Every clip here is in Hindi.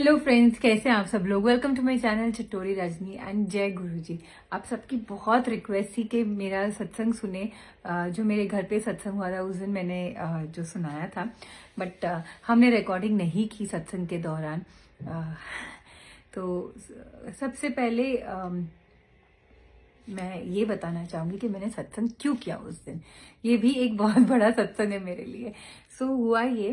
हेलो फ्रेंड्स, कैसे हैं आप सब लोग। Welcome to my channel Chatori Rajni and जय गुरुजी। आप सबकी बहुत रिक्वेस्ट थी कि मेरा सत्संग सुने। जो मेरे घर पे सत्संग हुआ था उस दिन मैंने जो सुनाया था, बट हमने रिकॉर्डिंग नहीं की सत्संग के दौरान। तो सबसे पहले मैं ये बताना चाहूंगी कि मैंने सत्संग क्यों किया उस दिन। ये भी एक बहुत बड़ा सत्संग है मेरे लिए। हुआ ये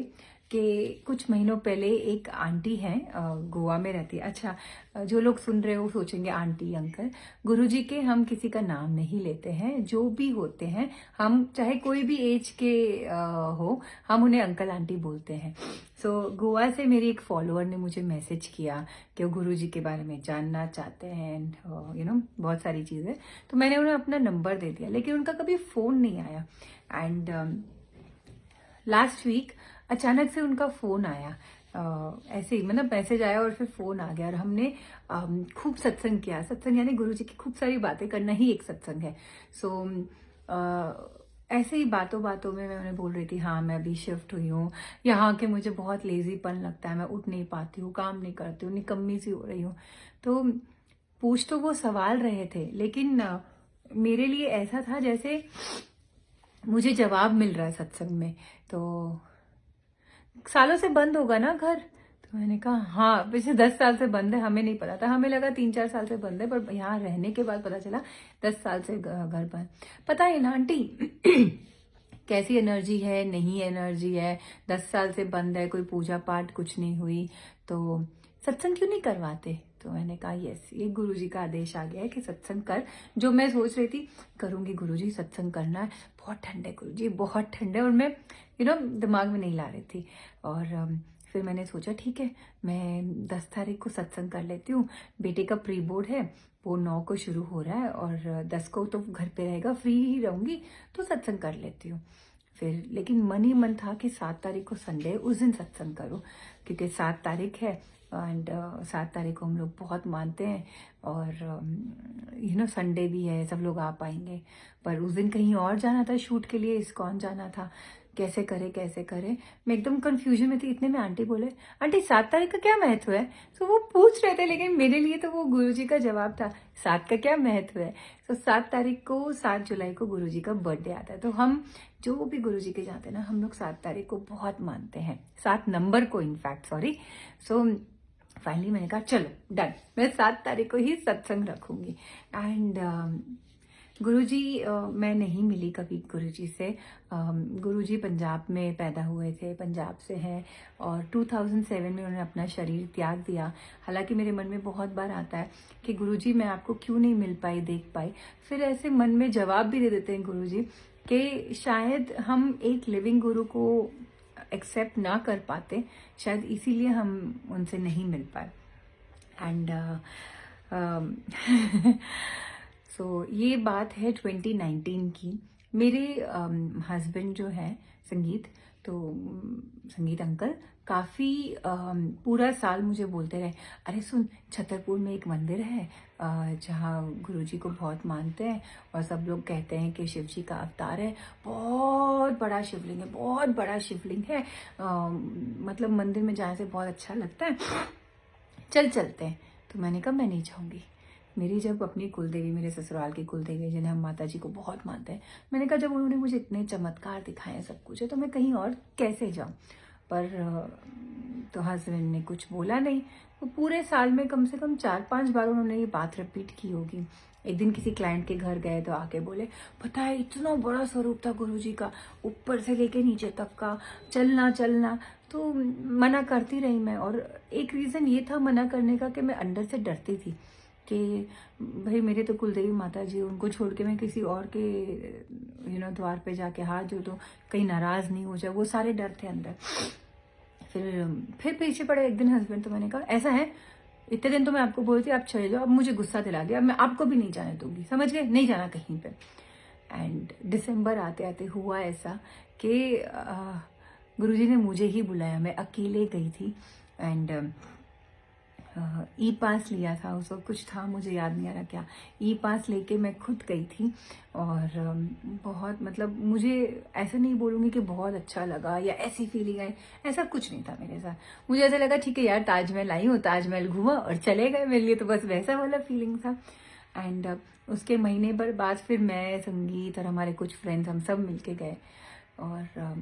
कि कुछ महीनों पहले एक आंटी है, गोवा में रहती है। अच्छा, जो लोग सुन रहे हो सोचेंगे आंटी अंकल। गुरुजी के हम किसी का नाम नहीं लेते हैं, जो भी होते हैं हम चाहे कोई भी एज के हो, हम उन्हें अंकल आंटी बोलते हैं। गोवा से मेरी एक फॉलोअर ने मुझे मैसेज किया कि वो गुरुजी के बारे में जानना चाहते हैं एंड बहुत सारी चीज़ें। तो मैंने उन्हें अपना नंबर दे दिया, लेकिन उनका कभी फ़ोन नहीं आया। एंड लास्ट वीक अचानक से उनका फ़ोन आया। ऐसे ही मतलब मैसेज आया और फिर फ़ोन आ गया और हमने खूब सत्संग किया। सत्संग यानी गुरुजी की खूब सारी बातें करना ही एक सत्संग है। ऐसे ही बातों बातों में मैं उन्हें बोल रही थी, हाँ मैं अभी शिफ्ट हुई हूँ यहाँ के, मुझे बहुत लेजीपन लगता है, मैं उठ नहीं पाती हूँ, काम नहीं करती हूँ, निकम्मी सी हो रही हूँ। तो पूछ तो वो सवाल रहे थे, लेकिन मेरे लिए ऐसा था जैसे मुझे जवाब मिल रहा है सत्संग में। तो सालों से बंद होगा ना घर। तो मैंने कहा हाँ, पिछले 10 साल से बंद है। हमें नहीं पता था, हमें लगा 3-4 साल से बंद है, पर यहाँ रहने के बाद पता चला 10 साल से घर बंद। पता है ना आंटी कैसी एनर्जी है, नहीं एनर्जी है। 10 साल से बंद है, कोई पूजा पाठ कुछ नहीं हुई, तो सत्संग क्यों नहीं करवाते। तो मैंने कहा यस, ये गुरुजी का आदेश आ गया है कि सत्संग कर। जो मैं सोच रही थी करूंगी, गुरुजी सत्संग करना है, बहुत ठंड है गुरुजी, बहुत ठंड है, और मैं दिमाग में नहीं ला रही थी। और फिर मैंने सोचा ठीक है, मैं 10 तारीख को सत्संग कर लेती हूँ। बेटे का प्री बोर्ड है, वो 9 को शुरू हो रहा है और 10 को तो घर पे रहेगा, फ्री ही रहूंगी, तो सत्संग कर लेती हूँ। फिर लेकिन मन ही मन था कि 7 तारीख को संडे, उस दिन सत्संग करूँ, क्योंकि 7 तारीख है एंड 7 तारीख को हम लोग बहुत मानते हैं और संडे भी है, सब लोग आ पाएंगे। पर उस दिन कहीं और जाना था शूट के लिए, इस्कॉन जाना था। कैसे करे कैसे करे, मैं एकदम कंफ्यूजन में थी। इतने में आंटी बोले, आंटी 7 तारीख का क्या महत्व है। तो वो पूछ रहे थे, लेकिन मेरे लिए तो वो गुरुजी का जवाब था, 7 का क्या महत्व है। 7 तारीख को, 7 जुलाई को गुरुजी का बर्थडे आता है। तो हम जो भी गुरुजी के जाते हैं ना, हम लोग 7 तारीख को बहुत मानते हैं, 7 नंबर को इनफैक्ट, सॉरी। सो फाइनली मैंने कहा चलो डन, मैं 7 तारीख को ही सत्संग रखूंगी। एंड गुरुजी, मैं नहीं मिली कभी गुरुजी से। गुरुजी पंजाब में पैदा हुए थे, पंजाब से हैं, और 2007 में उन्होंने अपना शरीर त्याग दिया। हालांकि मेरे मन में बहुत बार आता है कि गुरुजी मैं आपको क्यों नहीं मिल पाई, देख पाई। फिर ऐसे मन में जवाब भी दे देते हैं गुरुजी कि शायद हम एक लिविंग गुरु को एक्सेप्ट ना कर पाते, शायद इसीलिए हम उनसे नहीं मिल पाए। एंड ये बात है 2019 की। मेरे हस्बैंड जो है संगीत, तो संगीत अंकल काफ़ी पूरा साल मुझे बोलते रहे, अरे सुन, छतरपुर में एक मंदिर है जहाँ गुरुजी को बहुत मानते हैं और सब लोग कहते हैं कि शिव जी का अवतार है, बहुत बड़ा शिवलिंग है, बहुत बड़ा शिवलिंग है, मतलब मंदिर में जाने से बहुत अच्छा लगता है, चल चलते हैं। तो मैंने कहा मैं नहीं जाऊँगी। मेरी जब अपनी कुलदेवी, मेरे ससुराल की कुलदेवी जिन्हें हम माता जी को बहुत मानते हैं, मैंने कहा जब उन्होंने मुझे इतने चमत्कार दिखाए, सब कुछ है, तो मैं कहीं और कैसे जाऊं। पर तो हस्बैंड ने कुछ बोला नहीं। तो पूरे साल में कम से कम 4-5 बार उन्होंने ये बात रिपीट की होगी। एक दिन किसी क्लाइंट के घर गए तो आके बोले, पता है इतना बड़ा स्वरूप था गुरुजी का, ऊपर से लेके नीचे तक का, चलना चलना। तो मना करती रही मैं, और एक रीज़न ये था मना करने का कि मैं अंदर से डरती थी कि भाई मेरे तो कुलदेवी माता जी, उनको छोड़ के मैं किसी और के द्वार पे जाके हाथ जोड़ दूँ, कहीं नाराज़ नहीं हो जाए, वो सारे डर थे अंदर। फिर पीछे पड़े एक दिन हस्बैंड, तो मैंने कहा ऐसा है, इतने दिन तो मैं आपको बोलती आप चले जाओ, अब मुझे गुस्सा दिला दिया, अब मैं आपको भी नहीं जाने दूंगी, समझ गए, नहीं जाना कहीं पे। एंड दिसंबर आते आते हुआ ऐसा कि गुरुजी ने मुझे ही बुलाया, मैं अकेले गई थी। एंड ई पास लिया था उस वक्त, कुछ था मुझे याद नहीं आ रहा क्या। ई पास लेके मैं खुद गई थी और बहुत मतलब मुझे ऐसा नहीं बोलूँगी कि बहुत अच्छा लगा या ऐसी फीलिंग आई, ऐसा कुछ नहीं था मेरे साथ। मुझे ऐसा लगा ठीक है यार, ताजमहल आई हूँ, ताजमहल घूमा और चले गए, मेरे लिए तो बस वैसा वाला फीलिंग था। एंड उसके महीने भर बाद फिर मैं, संगीत और हमारे कुछ फ्रेंड्स, हम सब मिलके गए। और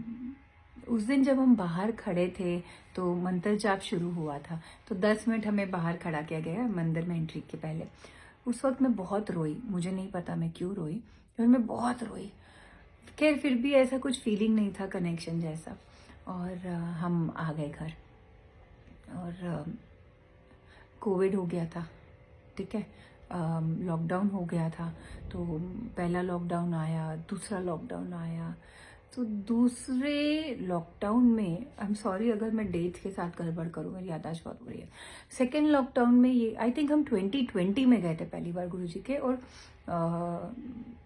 उस दिन जब हम बाहर खड़े थे तो मंत्र जाप शुरू हुआ था, तो 10 मिनट हमें बाहर खड़ा किया गया मंदिर में एंट्री के पहले। उस वक्त मैं बहुत रोई, मुझे नहीं पता मैं क्यों रोई, पर मैं बहुत रोई। खैर फिर भी ऐसा कुछ फीलिंग नहीं था कनेक्शन जैसा। और हम आ गए घर और कोविड हो गया था, ठीक है, लॉकडाउन हो गया था। तो पहला लॉकडाउन आया, दूसरा लॉकडाउन आया। तो दूसरे लॉकडाउन में, आई एम सॉरी अगर मैं डेट्स के साथ गड़बड़ करूँ, मेरी याददाश्त बहुत बुरी है। सेकेंड लॉकडाउन में ये आई थिंक हम 2020 में गए थे पहली बार गुरुजी के, और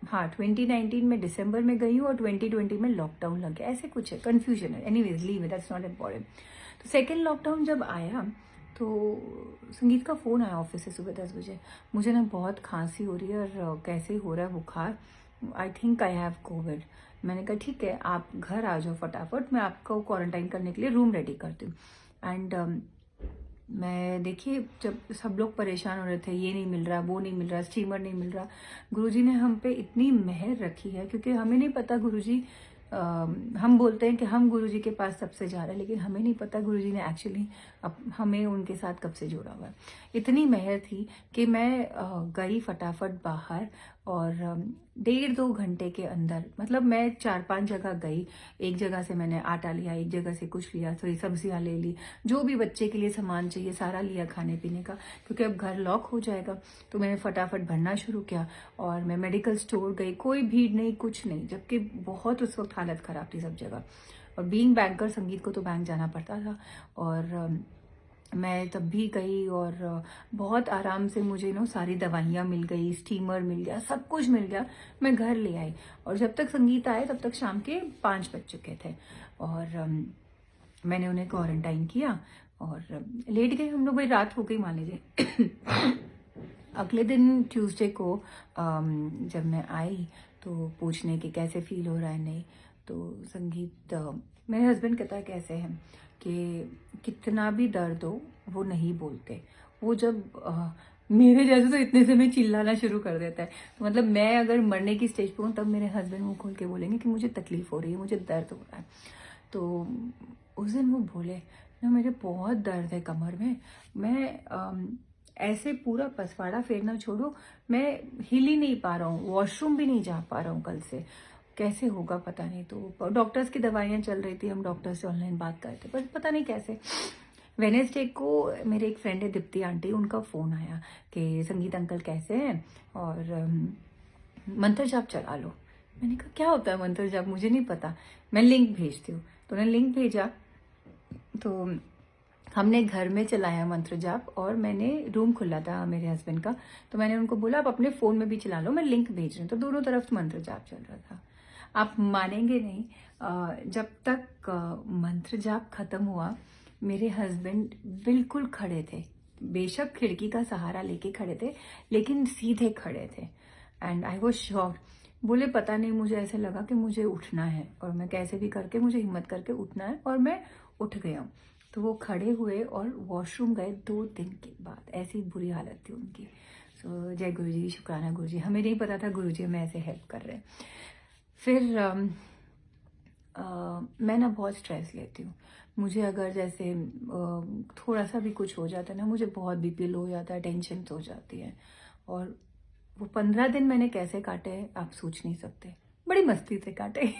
हाँ 2019 में दिसंबर में गई हूँ और 2020 में लॉकडाउन लग गया, ऐसे कुछ है, कन्फ्यूजन है। Anyways leave it, that's not important. तो सेकेंड लॉकडाउन जब आया तो संगीत का फ़ोन आया ऑफिस से सुबह 10 बजे, मुझे ना बहुत खांसी हो रही है और कैसे हो रहा है बुखार, I think I have Covid. मैंने कहा ठीक है, आप घर आ जाओ फटाफट, मैं आपको क्वारंटाइन करने के लिए रूम रेडी करती हूँ। एंड मैं देखिए, जब सब लोग परेशान हो रहे थे, ये नहीं मिल रहा, वो नहीं मिल रहा, स्टीमर नहीं मिल रहा, गुरुजी ने हम पे इतनी मेहर रखी है, क्योंकि हमें नहीं पता गुरुजी, हम बोलते हैं कि हम गुरुजी के पास सबसे जा रहे हैं, लेकिन हमें नहीं पता गुरुजी ने एक्चुअली हमें उनके साथ कब से जोड़ा हुआ है। इतनी मेहर थी कि मैं गई फटाफट बाहर और 1.5-2 घंटे के अंदर, मतलब मैं 4-5 जगह गई। एक जगह से मैंने आटा लिया, एक जगह से कुछ लिया, थोड़ी सब्जियां ले ली, जो भी बच्चे के लिए सामान चाहिए सारा लिया खाने पीने का, क्योंकि अब घर लॉक हो जाएगा। तो मैंने फटाफट भरना शुरू किया और मैं मेडिकल स्टोर गई, कोई भीड़ नहीं, कुछ नहीं, जबकि बहुत उस वक्त हालत खराब थी सब जगह। और बीइंग बैंकर, संगीत को तो बैंक जाना पड़ता था, और मैं तब भी गई और बहुत आराम से मुझे सारी दवाइयाँ मिल गई, स्टीमर मिल गया, सब कुछ मिल गया, मैं घर ले आई। और जब तक संगीत आए तब तक शाम के 5 बज चुके थे और मैंने उन्हें क्वारंटाइन किया और लेट गए हम लोग, भाई रात हो गई मान लीजिए। अगले दिन ट्यूसडे को जब मैं आई तो पूछने कि कैसे फील हो रहा है, नहीं तो संगीत, मेरे हस्बैंड कहता है कैसे हैं कि कितना भी दर्द हो वो नहीं बोलते, वो जब मेरे जैसे तो इतने से में चिल्लाना शुरू कर देता है। तो मतलब मैं अगर मरने की स्टेज पे हूँ तब मेरे हस्बैंड मुंह खोल के बोलेंगे कि मुझे तकलीफ हो रही है, मुझे दर्द हो रहा है। तो उस दिन वो बोले ना, मेरे बहुत दर्द है कमर में, मैं ऐसे पूरा पसवाड़ा फेरना छोड़ो, मैं हिल ही नहीं पा रहा हूँ, वॉशरूम भी नहीं जा पा रहा हूँ कल से, कैसे होगा पता नहीं। तो डॉक्टर्स की दवाइयाँ चल रही थी, हम डॉक्टर से ऑनलाइन बात करते, पर पता नहीं कैसे। वेनेसडे को मेरे एक फ्रेंड है दीप्ति आंटी, उनका फ़ोन आया कि संगीत अंकल कैसे हैं और मंत्र जाप चला लो। मैंने कहा क्या होता है मंत्र जाप, मुझे नहीं पता, मैं लिंक भेजती हूँ। तो उन्होंने लिंक भेजा, तो हमने घर में चलाया मंत्र जाप, और मैंने रूम खुला था मेरे हस्बैंड का, तो मैंने उनको बोला आप अपने फ़ोन में भी चला लो, मैं लिंक भेज रही हूँ। तो दोनों तरफ मंत्र जाप चल रहा था। आप मानेंगे नहीं, जब तक मंत्र जाप खत्म हुआ, मेरे हस्बैंड बिल्कुल खड़े थे, बेशक खिड़की का सहारा लेके खड़े थे, लेकिन सीधे खड़े थे। And I was shocked. बोले पता नहीं, मुझे ऐसे लगा कि मुझे उठना है और मैं कैसे भी करके, मुझे हिम्मत करके उठना है, और मैं उठ गया। तो वो खड़े हुए और वॉशरूम गए 2 दिन के बाद, ऐसी बुरी हालत थी उनकी। सो जय गुरु जी, शुक्राना गुरु जी, हमें नहीं पता था गुरु जी हमें ऐसे हेल्प कर रहे हैं। फिर मैं ना बहुत स्ट्रेस लेती हूँ, मुझे अगर जैसे थोड़ा सा भी कुछ हो जाता है ना, मुझे बहुत बीपी लो हो जाता है, टेंशन हो जाती है। और वो 15 दिन मैंने कैसे काटे आप सोच नहीं सकते, बड़ी मस्ती से काटे।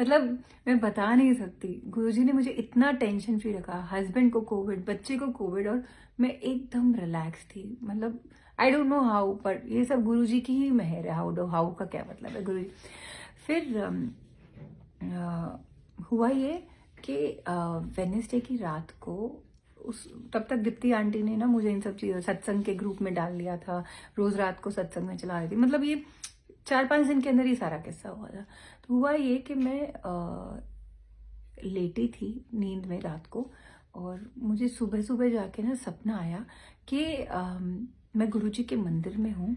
मतलब मैं बता नहीं सकती, गुरुजी ने मुझे इतना टेंशन फ्री रखा, हस्बैंड को कोविड, बच्चे को कोविड, और मैं एकदम रिलैक्स थी। मतलब आई डोंट नो हाउ, पर ये सब गुरुजी की ही मेहर है। हाउ का क्या मतलब है गुरुजी। फिर हुआ ये कि वेडनेसडे की रात को, उस तब तक दीप्ति आंटी ने ना मुझे इन सब चीज़ों, सत्संग के ग्रुप में डाल लिया था, रोज रात को सत्संग में चला रही थी। मतलब ये 4-5 दिन के अंदर ही सारा किस्सा हुआ था। तो हुआ ये कि मैं लेटी थी नींद में रात को, और मुझे सुबह सुबह जाके ना सपना आया कि मैं गुरुजी के मंदिर में हूँ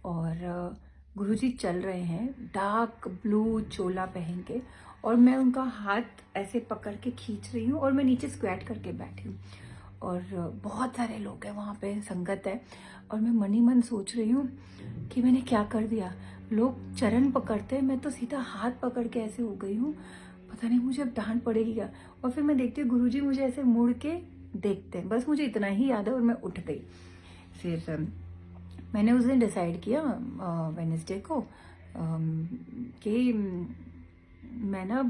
और गुरुजी चल रहे हैं डार्क ब्लू चोला पहन के, और मैं उनका हाथ ऐसे पकड़ के खींच रही हूँ और मैं नीचे स्क्वैट करके बैठी हूँ और बहुत सारे लोग हैं वहाँ पे, संगत है, और मैं मन ही मन सोच रही हूँ कि मैंने क्या कर दिया। लोग चरण पकड़ते हैं, मैं तो सीधा हाथ पकड़ के ऐसे हो गई हूँ, पता नहीं मुझे अब डांट पड़ेगी क्या। और फिर मैं देखती हूँ गुरुजी मुझे ऐसे मुड़ के देखते हैं, बस मुझे इतना ही याद है और मैं उठ गई। फिर मैंने उस दिन डिसाइड किया वेडनेसडे को कि मैं ना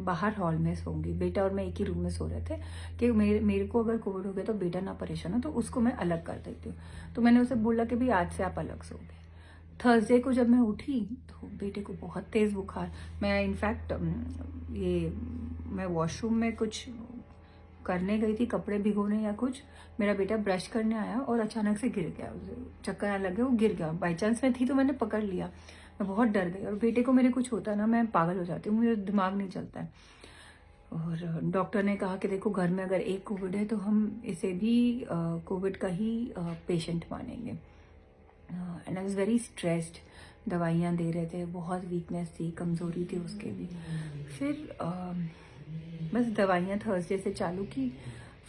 बाहर हॉल में सोऊंगी। बेटा और मैं एक ही रूम में सो रहे थे कि मेरे को अगर कोविड हो गया तो बेटा ना परेशान हो, तो उसको मैं अलग कर देती हूँ। तो मैंने उसे बोला कि भाई आज से आप अलग सोओगे। थर्सडे को जब मैं उठी तो बेटे को बहुत तेज़ बुखार। मैं इनफैक्ट मैं वॉशरूम में कुछ करने गई थी, कपड़े भिगोने या कुछ, मेरा बेटा ब्रश करने आया और अचानक से गिर गया, उसे चक्कर आने लगे, वो गिर गया। बाई चांस मैं थी तो मैंने पकड़ लिया। मैं बहुत डर गई, और बेटे को मेरे कुछ होता है ना, मैं पागल हो जाती हूँ, मुझे दिमाग नहीं चलता है। और डॉक्टर ने कहा कि देखो घर में अगर एक कोविड है तो हम इसे भी कोविड का ही पेशेंट मानेंगे। And I was very stressed. दवाइयाँ दे रहे थे, बहुत वीकनेस थी, कमज़ोरी थी उसके भी। फिर बस दवाइयाँ थर्सडे से चालू की।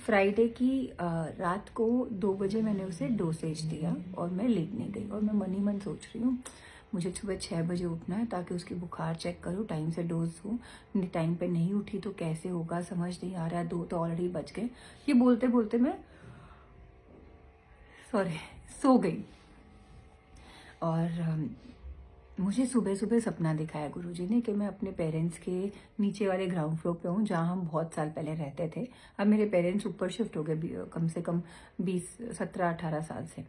फ्राइडे की रात को 2 बजे मैंने उसे डोसेज दिया और मैं लेटने गई, और मैं मन ही मन सोच रही हूँ मुझे सुबह 6 बजे उठना है ताकि उसकी बुखार चेक करूँ, टाइम से डोज दूँ। टाइम पे नहीं उठी तो कैसे होगा, समझ नहीं आ रहा है। 2 तो ऑलरेडी बज गए। ये बोलते बोलते मैं सो गई। और मुझे सुबह सुबह सपना दिखाया गुरुजी ने कि मैं अपने पेरेंट्स के नीचे वाले ग्राउंड फ्लोर पे हूँ, जहाँ हम बहुत साल पहले रहते थे। अब मेरे पेरेंट्स ऊपर शिफ्ट हो गए कम से कम 17-18 साल से।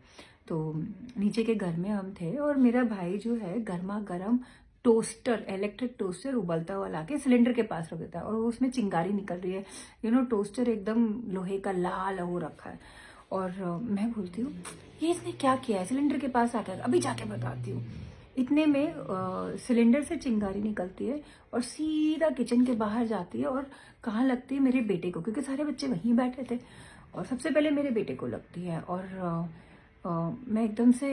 तो नीचे के घर में हम थे, और मेरा भाई जो है गर्मा गर्म टोस्टर, इलेक्ट्रिक टोस्टर उबलता हुआ लाके सिलेंडर के पास रख देता है, और उसमें चिंगारी निकल रही है। टोस्टर एकदम लोहे का लाल हो रखा है। और मैं बोलती हूँ ये इसने क्या किया है, सिलेंडर के पास आकर, अभी जाके बताती हूँ। इतने में सिलेंडर से चिंगारी निकलती है और सीधा किचन के बाहर जाती है, और कहाँ लगती है, मेरे बेटे को, क्योंकि सारे बच्चे वहीं बैठे थे, और सबसे पहले मेरे बेटे को लगती है। और मैं एकदम से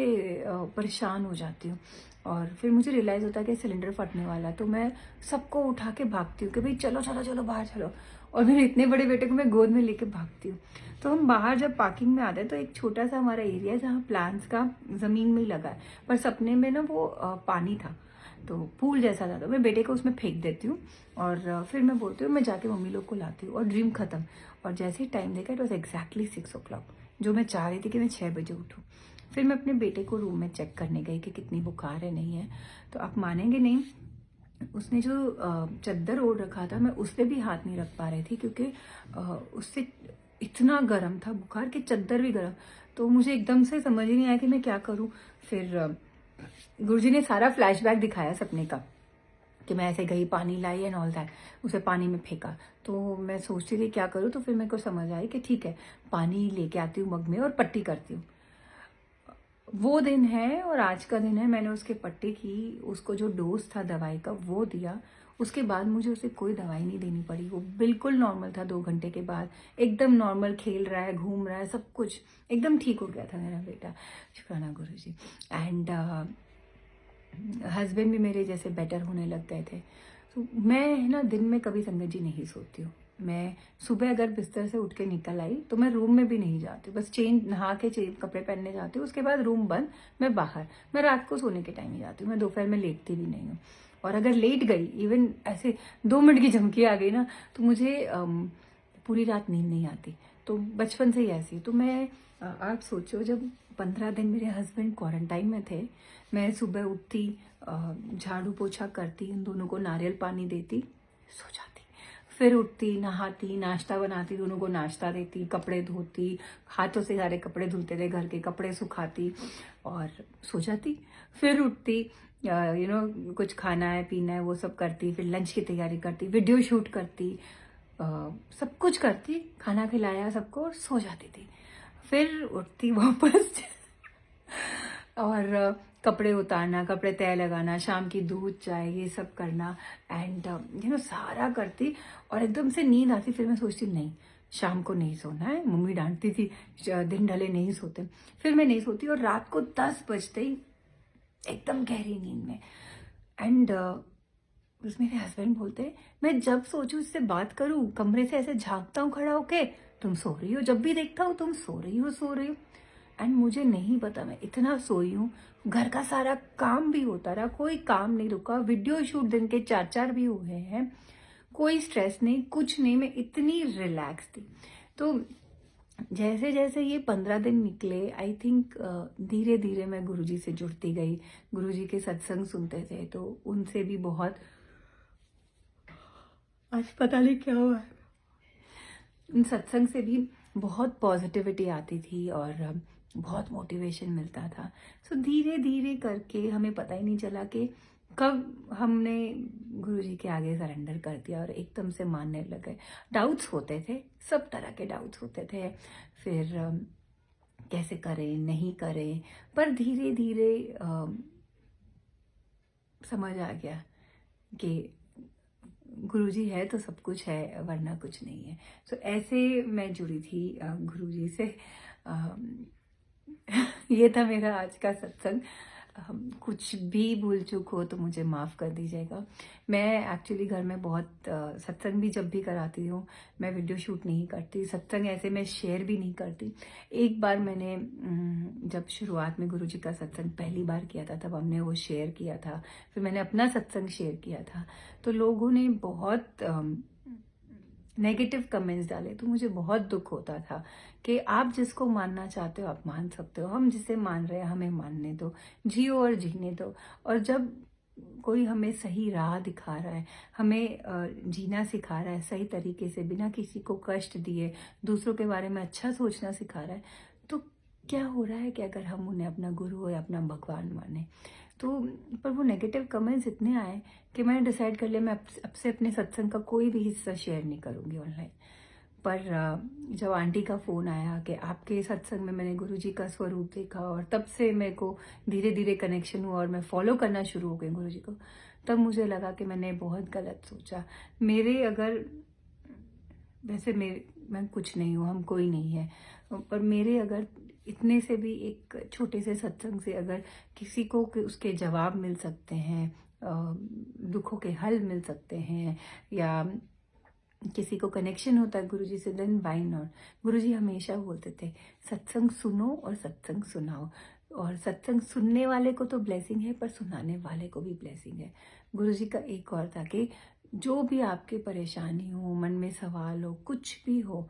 परेशान हो जाती हूँ, और फिर मुझे रियलाइज़ होता है कि सिलेंडर फटने वाला है। तो मैं सबको उठा के भागती हूँ कि भाई चलो चलो चलो बाहर चलो, और मेरे इतने बड़े बेटे को मैं गोद में लेके भागती हूँ। तो हम बाहर जब पार्किंग में आते हैं तो एक छोटा सा हमारा एरिया है जहाँ प्लांट्स का ज़मीन में ही लगा है, पर सपने में ना वो पानी था, तो पूल जैसा था। तो मैं बेटे को उसमें फेंक देती हूँ, और फिर मैं बोलती हूँ मैं जाके मम्मी लोग को लाती हूँ, और ड्रीम खत्म। और जैसे ही टाइम देखा, इट वॉज एग्जैक्टली 6 o'clock, जो मैं चाह रही थी कि मैं 6 बजे उठूँ। फिर मैं अपने बेटे को रूम में चेक करने गई कि कितनी बुखार है, नहीं है। तो आप मानेंगे नहीं, उसने जो चद्दर ओढ़ रखा था, मैं उस पर भी हाथ नहीं रख पा रही थी, क्योंकि उससे इतना गर्म था बुखार कि चद्दर भी गर्म। तो मुझे एकदम से समझ ही नहीं आया कि मैं क्या करूं। फिर गुरुजी ने सारा फ्लैशबैक दिखाया सपने का, कि मैं ऐसे गई, पानी लाई एंड ऑल दैट, उसे पानी में फेंका। तो मैं सोचती थी क्या करूं, तो फिर मेरे को समझ आई कि ठीक है, पानी लेके आती हूँ मग में और पट्टी करती हूँ। वो दिन है और आज का दिन है। मैंने उसके पट्टी की, उसको जो डोज था दवाई का वो दिया। उसके बाद मुझे उसे कोई दवाई नहीं देनी पड़ी, वो बिल्कुल नॉर्मल था। 2 घंटे के बाद एकदम नॉर्मल, खेल रहा है, घूम रहा है, सब कुछ एकदम ठीक हो गया था मेरा बेटा, शुक्राना गुरुजी। एंड हस्बैंड भी मेरे जैसे बेटर होने लग गए थे। तो मैं ना दिन में कभी संगत जी नहीं सोती हूँ। मैं सुबह अगर बिस्तर से उठ के निकल आई तो मैं रूम में भी नहीं जाती, बस चेंज, नहा के कपड़े पहनने जाती हूँ, उसके बाद रूम बंद, मैं बाहर। मैं रात को सोने के टाइम ही जाती हूँ, मैं दोपहर में लेटती भी नहीं हूँ। और अगर लेट गई, इवन ऐसे 2 मिनट की झमकी आ गई ना, तो मुझे पूरी रात नींद नहीं आती। तो बचपन से ही ऐसी। तो मैं आप सोचो, जब 15 दिन मेरे हस्बैंड क्वारंटाइन में थे, मैं सुबह उठती, झाड़ू पोछा करती, उन दोनों को नारियल पानी देती, सो जाती, फिर उठती, नहाती, नाश्ता बनाती, दोनों को नाश्ता देती, कपड़े धोती, हाथों से सारे कपड़े धुलते थे, घर के कपड़े सुखाती और सो जाती। फिर उठती, कुछ खाना है पीना है वो सब करती, फिर लंच की तैयारी करती, वीडियो शूट करती, सब कुछ करती, खाना खिलाया सबको और सो जाती थी। फिर उठती वापस और कपड़े उतारना, कपड़े तय लगाना, शाम की दूध चाय, ये सब करना, एंड सारा करती, और एकदम से नींद आती। फिर मैं सोचती नहीं, शाम को नहीं सोना है, मम्मी डांटती थी दिन ढले नहीं सोते। फिर मैं नहीं सोती और रात को 10 बजते ही एकदम गहरी नींद में। एंड उस मेरे हस्बैंड बोलते हैं, मैं जब सोचूं इससे बात करूं, कमरे से ऐसे झांकता हूँ खड़ा होके, तुम सो रही हो, जब भी देखता हूँ तुम सो रही हो। एंड मुझे नहीं पता मैं इतना सोई हूँ, घर का सारा काम भी होता रहा, कोई काम नहीं रुका, वीडियो शूट दिन के 4-4 भी हुए हैं, कोई स्ट्रेस नहीं, कुछ नहीं, मैं इतनी रिलैक्स थी। तो जैसे जैसे ये 15 दिन निकले, आई थिंक धीरे धीरे मैं गुरुजी से जुड़ती गई, गुरुजी के सत्संग सुनते थे, तो उनसे भी बहुत, आज पता नहीं क्या हुआ है, उन सत्संग से भी बहुत पॉजिटिविटी आती थी और बहुत मोटिवेशन मिलता था। सो धीरे धीरे करके हमें पता ही नहीं चला कि कब हमने गुरुजी के आगे सरेंडर कर दिया और एकदम से मानने लगे। डाउट्स होते थे, सब तरह के डाउट्स होते थे, फिर कैसे करें नहीं करें, पर धीरे धीरे समझ आ गया कि गुरुजी है तो सब कुछ है, वरना कुछ नहीं है। सो ऐसे मैं जुड़ी थी गुरुजी से। ये था मेरा आज का सत्संग। कुछ भी भूल चूक हो तो मुझे माफ़ कर दीजिएगा। मैं एक्चुअली घर में बहुत सत्संग भी जब भी कराती हूँ, मैं वीडियो शूट नहीं करती, सत्संग ऐसे मैं शेयर भी नहीं करती। एक बार मैंने जब शुरुआत में गुरुजी का सत्संग पहली बार किया था, तब हमने वो शेयर किया था, फिर मैंने अपना सत्संग शेयर किया था, तो लोगों ने बहुत नेगेटिव कमेंट्स डाले, तो मुझे बहुत दुख होता था कि आप जिसको मानना चाहते हो आप मान सकते हो, हम जिसे मान रहे हैं हमें मानने दो, जियो और जीने दो। और जब कोई हमें सही राह दिखा रहा है, हमें जीना सिखा रहा है सही तरीके से, बिना किसी को कष्ट दिए, दूसरों के बारे में अच्छा सोचना सिखा रहा है, तो क्या हो रहा है कि अगर हम उन्हें अपना गुरु या अपना भगवान माने। तो पर वो नेगेटिव कमेंट्स इतने आए कि मैंने डिसाइड कर लिया मैं अब से अपने सत्संग का कोई भी हिस्सा शेयर नहीं करूँगी ऑनलाइन। पर जब आंटी का फ़ोन आया कि आपके सत्संग में मैंने गुरुजी का स्वरूप देखा, और तब से मेरे को धीरे धीरे कनेक्शन हुआ और मैं फॉलो करना शुरू हो गई गुरुजी को, तब मुझे लगा कि मैंने बहुत गलत सोचा। मेरे अगर वैसे मैं कुछ नहीं हूँ, हम कोई नहीं है, पर मेरे अगर इतने से भी एक छोटे से सत्संग से अगर किसी को उसके जवाब मिल सकते हैं, दुखों के हल मिल सकते हैं, या किसी को कनेक्शन होता है गुरुजी से, देन व्हाई नॉट। गुरुजी हमेशा बोलते थे सत्संग सुनो और सत्संग सुनाओ, और सत्संग सुनने वाले को तो ब्लेसिंग है, पर सुनाने वाले को भी ब्लेसिंग है। गुरुजी का एक और था कि जो भी आपके परेशानी हो, मन में सवाल हो, कुछ भी हो,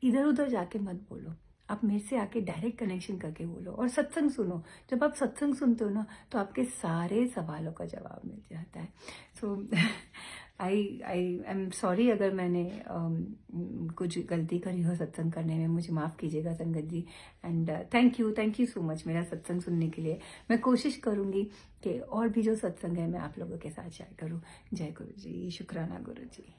इधर उधर जाके मत बोलो, आप मेरे से आके डायरेक्ट कनेक्शन करके बोलो और सत्संग सुनो। जब आप सत्संग सुनते हो ना, तो आपके सारे सवालों का जवाब मिल जाता है। सो आई एम सॉरी अगर मैंने कुछ गलती करी हो सत्संग करने में, मुझे माफ़ कीजिएगा संगत जी। And thank you so much मेरा सत्संग सुनने के लिए। मैं कोशिश करूँगी कि और भी जो सत्संग है मैं आप लोगों के साथ शेयर करूँ। जय गुरु जी, शुक्राना गुरु जी।